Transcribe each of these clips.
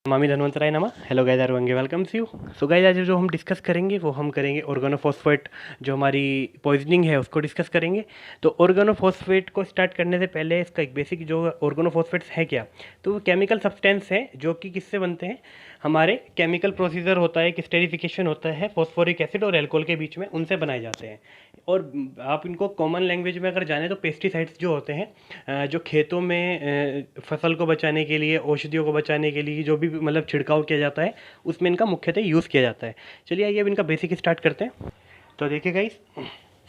मामी धनवंतराय नमः। Hello guys, are welcome you. So guys, आज जो हम डिस्कस करेंगे वो हम करेंगे ऑर्गेनोफॉस्फेट, जो हमारी पॉइजनिंग है उसको डिस्कस करेंगे। तो ऑर्गेनोफॉस्फेट को स्टार्ट करने से पहले इसका एक बेसिक जो ऑर्गेनोफॉस्फेट्स है क्या, तो वो केमिकल सब्सटेंस है जो कि किससे बनते हैं, हमारे केमिकल प्रोसीजर होता है, एक स्टेरिफिकेशन होता है फॉस्फोरिक एसिड और एल्कोहल के बीच में, उनसे बनाए जाते हैं। और आप इनको कॉमन लैंग्वेज में अगर जाने तो पेस्टिसाइड्स जो होते हैं, जो खेतों में फसल को बचाने के लिए, औषधियों को बचाने के लिए जो भी मतलब छिड़काव किया जाता है, उसमें इनका मुख्यतः यूज़ किया जाता है। चलिए आइए अब इनका बेसिक स्टार्ट करते हैं। तो देखिए गाइस,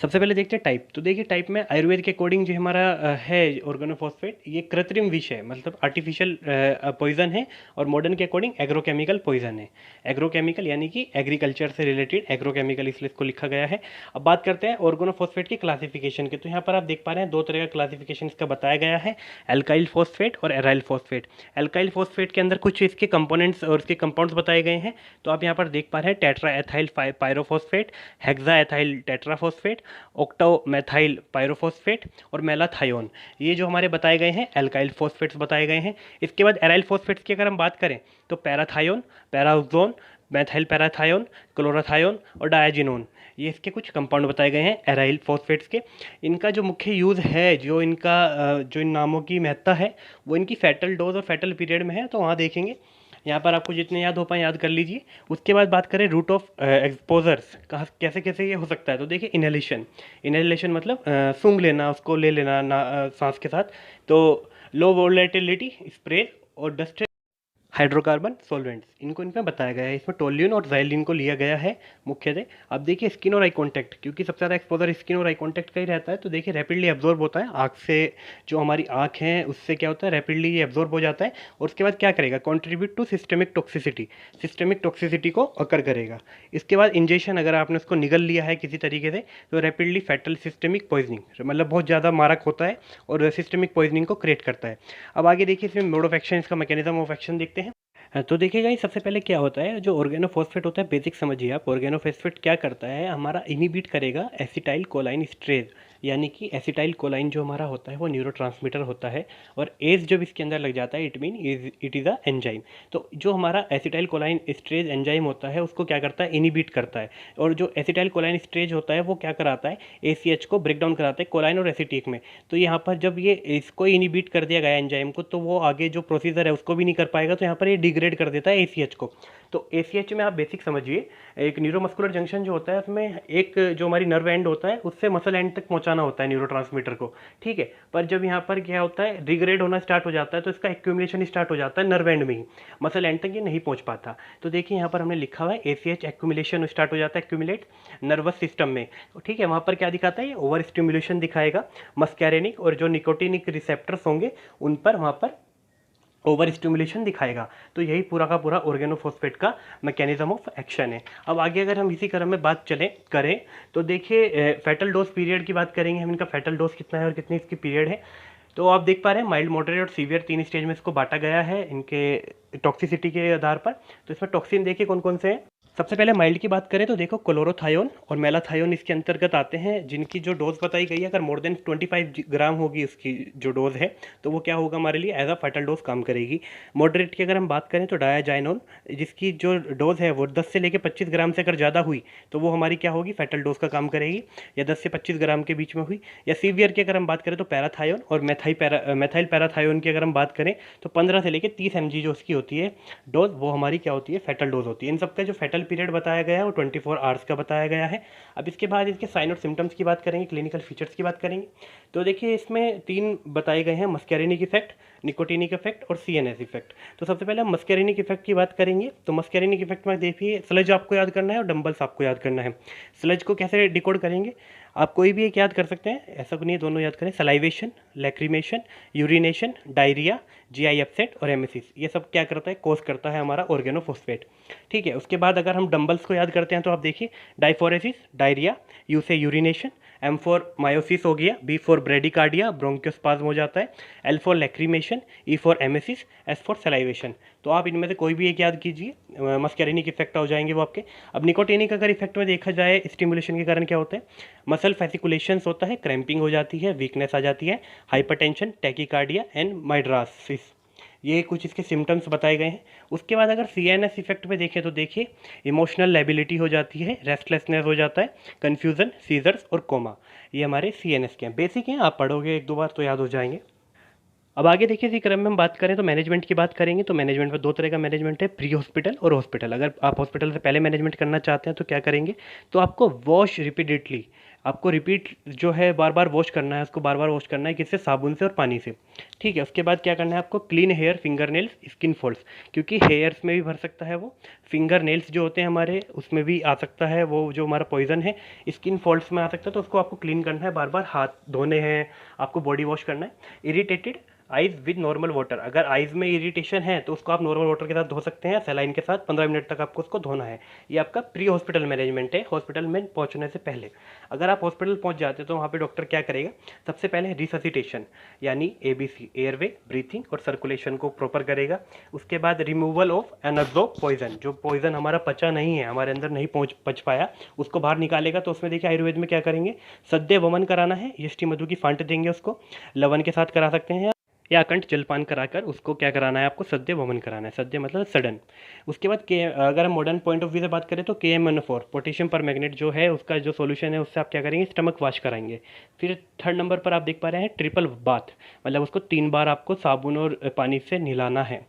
सबसे पहले देखते हैं टाइप। तो देखिए टाइप में आयुर्वेद के अकॉर्डिंग जो हमारा है ऑर्गेनोफॉस्फेट, ये कृत्रिम विष है, मतलब आर्टिफिशियल पॉइजन है। और मॉडर्न के अकॉर्डिंग एग्रोकेमिकल पॉइजन है। एग्रोकेमिकल यानी कि एग्रीकल्चर से रिलेटेड एग्रोकेमिकल, इसलिए इसको लिखा गया है। अब बात करते हैं ऑर्गेनोफॉस्फेट की क्लासिफिकेशन की। तो यहाँ पर आप देख पा रहे हैं दो तरह का क्लासिफिकेशन इसका बताया गया है, एल्काइल फॉस्फेट और एराइल फॉस्फेट। एल्काइल फॉस्फेट के अंदर कुछ इसके कंपोनेंट्स और इसके कंपाउंड्स बताए गए हैं। तो आप यहाँ पर देख पा रहे हैं tetra ethyl pyrophosphate, hexa ethyl tetraphosphate, octo methyl pyrophosphate और मेलाथायोन। ये जो हमारे बताए गए हैं एल्काइल फॉस्फेट्स बताए गए हैं। इसके बाद एराइल फॉस्फेट्स की अगर हम बात करें तो पैराथायोन, पैराओक्सोन, मैथाइल पैराथायोन, क्लोराथायोन और डायाजिनोन, ये इसके कुछ कंपाउंड बताए गए हैं एराइल फॉस्फेट्स के। इनका जो मुख्य यूज़ है, जो इनका जो इन नामों की महत्ता है, वो इनकी फैटल डोज और फैटल पीरियड में है। तो वहाँ देखेंगे, यहाँ पर आपको जितने याद हो पाए याद कर लीजिए। उसके बाद बात करें रूट ऑफ एक्सपोजर्स, कहाँ कैसे कैसे ये हो सकता है। तो देखिए इनहेलेशन, इनहेलेशन मतलब सूंघ लेना, उसको ले लेना सांस के साथ। तो लो वोलेटिलिटी स्प्रे और डस्ट हाइड्रोकार्बन सॉल्वेंट्स, इनको इनमें बताया गया है। इसमें टोल्यून और जाइलिन को लिया गया है मुख्यतः। अब देखिए स्किन और आई कांटेक्ट, क्योंकि सबसे ज़्यादा एक्सपोजर स्किन और आई कांटेक्ट का ही रहता है। तो देखिए रैपिडली एब्जॉर्ब होता है आँख से, जो हमारी आँख है उससे क्या होता है, रैपिडली ये एब्जॉर्ब हो जाता है। और उसके बाद क्या करेगा, contribute to systemic toxicity, systemic toxicity को अकर करेगा। इसके बाद इंजेक्शन, अगर आपने उसको निगल लिया है किसी तरीके से, तो रैपिडली फैटल सिस्टमिक पॉइजनिंग, मतलब बहुत ज़्यादा मारक होता है और सिस्टमिक पॉइजनिंग को क्रिएट करता है। अब आगे देखिए इसमें मोड ऑफ एक्शन, इसका मैकेनिज्म ऑफ एक्शन देखते हैं। तो देखिएगा ये सबसे पहले क्या होता है, जो ऑर्गेनोफॉस्फेट होता है, बेसिक समझिए आप। ऑर्गेनोफॉस्फेट क्या करता है, हमारा इनिबिट करेगा एसिटाइल कोलाइन स्ट्रेज, यानी कि एसिटाइल कोलाइन जो हमारा होता है वो न्यूरोट्रांसमीटर होता है। और एज जब इसके अंदर लग जाता है, it mean it is a enzyme. तो जो हमारा एसिटाइल कोलाइन स्ट्रेज एंजाइम होता है उसको क्या करता है, इनिबिट करता है। और जो एसिटाइल कोलाइन स्ट्रेज होता है वो क्या कराता है, ACH को ब्रेक डाउन कराता है कोलाइन और एसिटिक में। तो यहाँ पर जब ये इसको इनिबिट कर दिया गया एंजाइम को, तो वो आगे जो प्रोसीजर है उसको भी नहीं कर पाएगा। तो यहाँ पर ये डिग्रेड कर देता है ACH को। तो ACH में आप बेसिक समझिए, एक न्यूरोमस्कुलर जंक्शन जो होता है उसमें एक जो हमारी नर्व एंड होता है उससे मसल एंड तक पहुंचाना होता है न्यूरोट्रांसमीटर को, ठीक है। पर जब यहाँ पर क्या होता है, डिग्रेड होना स्टार्ट हो जाता है, तो इसका एक्यूमुलेशन स्टार्ट हो जाता है नर्व एंड में ही, मसल एंड तक ये नहीं पहुंच पाता। तो देखिए यहाँ पर हमने लिखा हुआ है ACH एक्यूमुलेशन स्टार्ट हो जाता है, एक्यूमुलेट नर्वस सिस्टम में, ठीक है। वहाँ पर क्या दिखाता है, ये ओवर स्टिमुलेशन दिखाएगा मस्कैरेनिक और जो निकोटिनिक रिसेप्टर्स होंगे उन पर, वहाँ पर ओवर स्टिमुलेशन दिखाएगा। तो यही पूरा का पूरा ऑर्गेनोफॉस्फेट का मैकेनिज्म ऑफ एक्शन है। अब आगे अगर हम इसी क्रम में बात करें तो देखिए फैटल डोज पीरियड की बात करेंगे हम, इनका फैटल डोज कितना है और कितनी इसकी पीरियड है। तो आप देख पा रहे हैं माइल्ड, मॉडरेट और सीवियर, तीन स्टेज में इसको बांटा गया है इनके टॉक्सिसिटी के आधार पर। तो इसमें टॉक्सिन देखिए कौन कौन से हैं। सबसे पहले माइल्ड की बात करें तो देखो क्लोरोथायोन और मेलाथायोन इसके अंतर्गत आते हैं, जिनकी जो डोज बताई गई है, अगर मोर देन 25 ग्राम होगी उसकी जो डोज है, तो वो क्या होगा, हमारे लिए एज अ फैटल डोज काम करेगी। मॉडरेट की अगर हम बात करें तो डायाजाइनोन, जिसकी जो डोज है वो 10 से लेकर 25 ग्राम से अगर ज़्यादा हुई तो वो हमारी क्या होगी, फैटल डोज का काम करेगी, या 10 से 25 ग्राम के बीच में हुई। या सीवियर की अगर हम बात करें तो पैराथायोन और मैथाइल पैराथायोन की अगर हम बात करें तो 15 से लेकर 30 mg जो उसकी होती है डोज, वो हमारी क्या होती है, फैटल डोज होती है। इन सबका जो फैटल पीरियड बताया गया है वो 24 आवर्स का बताया गया है। अब इसके बाद इसके साइन और सिम्टम्स की बात करेंगे, क्लिनिकल फीचर्स की बात करेंगे। तो देखिए इसमें 3 बताए गए हैं, मस्कैरिनिक इफेक्ट, निकोटिनिक इफेक्ट और CNS इफेक्ट। तो सबसे पहले हम मस्कैरिनिक इफेक्ट की बात करेंगे। तो मस्कैरिनिक इफेक्ट में देखिए स्लज आपको याद करना है और डंबल्स आपको याद करना है। स्लज को कैसे डिकोड करेंगे, आप कोई भी एक याद कर सकते हैं, ऐसा नहीं है, दोनों याद करें। Salivation, lacrimation, urination, diarrhoea, GI upset और एमेसिस, ये सब क्या करता है, कोज करता है हमारा ऑर्गेनोफॉस्फेट, ठीक है। उसके बाद अगर हम डंबल्स को याद करते हैं तो आप देखिए डाइफोरेसिस, डायरिया, U से यूरिनेशन, M फॉर मायोसिस हो गया, B फॉर ब्रेडिकार्डिया, ब्रोंकियोस्पाज्म हो जाता है, L for lacrimation, E for emesis, S for salivation. तो आप इनमें से कोई भी एक याद कीजिए, मस्कैरिनिक इफेक्ट हो जाएंगे वो आपके। अब निकोटिनिक अगर इफेक्ट में देखा जाए, स्टिमुलेशन के कारण क्या होता है, मसल फैसिकुलेशंस होता है, क्रैम्पिंग हो जाती है, वीकनेस आ जाती है, हाइपरटेंशन, टैकीकार्डिया एंड माइड्रासिस, ये कुछ इसके सिम्टम्स बताए गए हैं। उसके बाद अगर CNS इफेक्ट पे देखें तो देखिए इमोशनल लेबिलिटी हो जाती है, रेस्टलेसनेस हो जाता है, कन्फ्यूज़न, सीजर्स और कोमा। ये हमारे CNS के हैं, बेसिक हैं, आप पढ़ोगे एक दो बार तो याद हो जाएंगे। अब आगे देखिए इसी क्रम में हम बात करें तो मैनेजमेंट की बात करेंगे। तो मैनेजमेंट में दो तरह का मैनेजमेंट है, प्री हॉस्पिटल और हॉस्पिटल। अगर आप हॉस्पिटल से पहले मैनेजमेंट करना चाहते हैं तो क्या करेंगे, तो आपको वॉश रिपीटेडली, आपको रिपीट जो है बार बार वॉश करना है, उसको बार बार वॉश करना है, किससे, साबुन से और पानी से। ठीक है, उसके बाद क्या करना है आपको, clean hair, finger nails, skin folds, क्योंकि हेयर्स में भी भर सकता है वो, फिंगर नेल्स जो होते हैं हमारे उसमें भी आ सकता है वो जो हमारा पॉइजन है, स्किन फोल्ड्स में आ सकता है, तो उसको आपको क्लीन करना है, बार बार हाथ धोने हैं, आपको बॉडी वॉश करना है। Irritated eyes with normal water, अगर आइज में इरिटेशन है तो उसको आप नॉर्मल वाटर के साथ धो सकते हैं, सलाइन के साथ 15 मिनट तक आपको उसको धोना है। ये आपका प्री हॉस्पिटल मैनेजमेंट है, हॉस्पिटल में पहुंचने से पहले। अगर आप हॉस्पिटल पहुंच जाते हैं तो वहाँ पे डॉक्टर क्या करेगा, सबसे पहले रिससिटेशन यानी ABC, एयरवे, ब्रीथिंग और सर्कुलेशन को प्रॉपर करेगा। उसके बाद रिमूवल ऑफ अनअब्जॉर्ब पॉइजन, जो पॉइजन हमारा पचा नहीं है, हमारे अंदर नहीं पच पाया, उसको बाहर निकालेगा। तो उसमें देखिए आयुर्वेद में क्या करेंगे, सद्य वमन कराना है, यष्टि मधु की फांट देंगे उसको, लवण के साथ करा सकते हैं, या अकंठ जलपान कराकर उसको क्या कराना है आपको, सद्य वमन कराना है। सद्य मतलब सडन। उसके बाद के अगर हम मॉडर्न पॉइंट ऑफ व्यू से बात करें तो KMNO4 पोटेशियम पर मैग्नेट जो है उसका जो सॉल्यूशन है उससे आप क्या करेंगे, स्टमक वॉश कराएंगे। फिर थर्ड नंबर पर आप देख पा रहे हैं ट्रिपल बाथ, मतलब उसको 3 बार आपको साबुन और पानी से नहलाना है।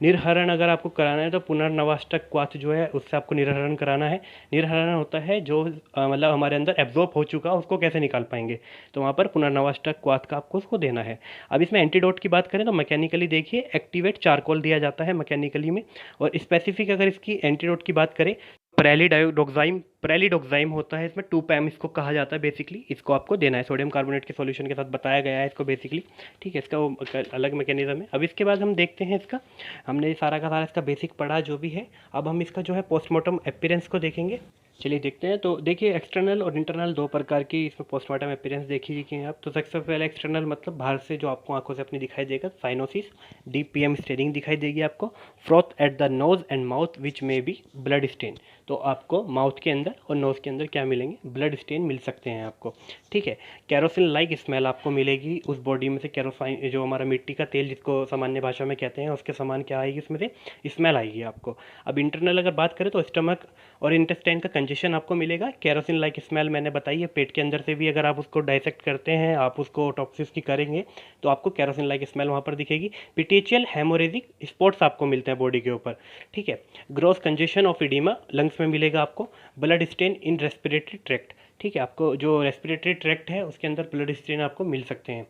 निर्हरण अगर आपको कराना है तो पुनर्नवाष्टक क्वाथ जो है उससे आपको निर्हरण कराना है। निर्हरण होता है जो मतलब हमारे अंदर एब्जॉर्ब हो चुका उसको कैसे निकाल पाएंगे, तो वहाँ पर पुनर्नवाष्टक क्वाथ का आपको उसको देना है। अब इसमें एंटीडोट की बात करें तो मैकेनिकली देखिए एक्टिवेट चारकोल दिया जाता है मैकेनिकली में, और स्पेसिफिक अगर इसकी एंटीडोट की बात करें, प्रेलिडोक्साइम होता है इसमें, 2 पैम इसको कहा जाता है बेसिकली, इसको आपको देना है सोडियम कार्बोनेट के सॉल्यूशन के साथ बताया गया है इसको बेसिकली। ठीक है, इसका वो अलग मैकेनिज्म है। अब इसके बाद हम देखते हैं इसका, हमने सारा का सारा इसका बेसिक पढ़ा जो भी है, अब हम इसका जो है पोस्टमार्टम अपीयरेंस को देखेंगे। चलिए देखते हैं। तो देखिए एक्सटर्नल और इंटरनल दो प्रकार की इसमें पोस्टमार्टम अपीयरेंस देखिए कि आप, तो सबसे पहले एक्सटर्नल मतलब बाहर से जो आपको आंखों से अपनी दिखाई देगा, साइनोसिस, DPM स्टेनिंग दिखाई देगी आपको, froth at the nose and mouth which may be blood stain, तो आपको माउथ के अंदर और नोज के अंदर क्या मिलेंगे, ब्लड स्टेन मिल सकते हैं आपको। ठीक है, कैरोसिन लाइक स्मेल आपको मिलेगी उस बॉडी में से, कैरोसाइन जो हमारा मिट्टी का तेल जिसको सामान्य भाषा में कहते हैं उसके समान क्या आएगी उसमें से, स्मेल आएगी आपको। अब इंटरनल अगर बात करें तो स्टमक और इंटेस्टाइन का कंजेशन आपको मिलेगा, कैरोसिन लाइक स्मेल मैंने बताई है, पेट के अंदर से भी अगर आप उसको डाइसेक्ट करते हैं, आप उसको ऑटोप्सी की करेंगे तो आपको कैरोसिन लाइक स्मेल वहाँ पर दिखेगी। पिटेचियल हेमोरेजिक स्पॉट्स आपको मिलते हैं बॉडी के ऊपर। ठीक है, gross congestion of oedema lungs में मिलेगा आपको, blood stain in respiratory tract. ठीक है, आपको जो रेस्पिरेटरी ट्रैक्ट है उसके अंदर ब्लड स्टेन आपको मिल सकते हैं।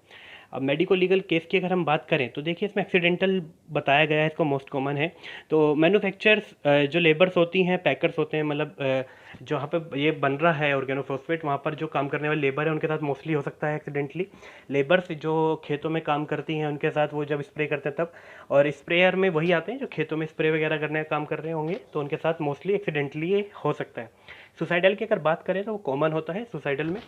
अब मेडिको लीगल केस की अगर हम बात करें तो देखिए इसमें एक्सीडेंटल बताया गया है, इसको मोस्ट कॉमन है। तो मैन्युफैक्चरर्स जो लेबर्स होती हैं, पैकर्स होते हैं, मतलब जहाँ पे ये बन रहा है ऑर्गेनोफॉस्फेट, वहाँ पर जो काम करने वाले लेबर है उनके साथ मोस्टली हो सकता है एक्सीडेंटली। लेबर्स जो खेतों में काम करती हैं उनके साथ वो जब स्प्रे करते हैं तब, और स्प्रेयर में वही आते हैं जो खेतों में स्प्रे वगैरह करने का काम कर रहे होंगे, तो उनके साथ मोस्टली एक्सीडेंटली ये हो सकता है। सुसाइडल की अगर बात करें तो वो कॉमन होता है, सुसाइडल में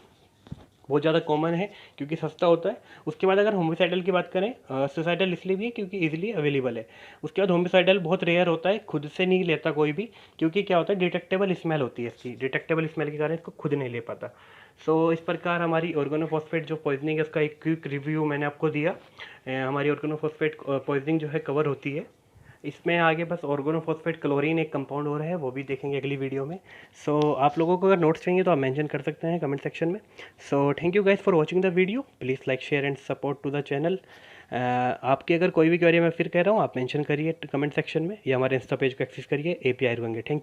बहुत ज़्यादा कॉमन है क्योंकि सस्ता होता है। उसके बाद अगर होमिसाइडल की बात करें, सुसाइडल इसलिए भी है क्योंकि इजीली अवेलेबल है। उसके बाद होमिसाइडल बहुत रेयर होता है, खुद से नहीं लेता कोई भी, क्योंकि क्या होता है डिटेक्टेबल स्मेल होती है इसकी, डिटेक्टेबल स्मेल के कारण इसको खुद नहीं ले पाता। सो इस प्रकार हमारी ऑर्गेनोफॉस्फेट जो पॉइजनिंग है उसका एक क्विक रिव्यू मैंने आपको दिया। हमारी ऑर्गेनोफॉस्फेट पॉइजनिंग जो है कवर होती है। इसमें आगे बस ऑर्गेनोफॉस्फेट क्लोरीन एक कंपाउंड और है, वो भी देखेंगे अगली वीडियो में। सो आप लोगों को अगर नोट्स चाहिए तो आप मेंशन कर सकते हैं कमेंट सेक्शन में। So thank you guys for watching the video, please like share and support to the channel. आपकी अगर कोई भी क्वेरी मैं फिर कह रहा हूँ आप मेंशन करिए कमेंट सेक्शन में, या हमारे इंस्टा पेज को एक्सेस करिए API आयुर्वेंगे। Thank you.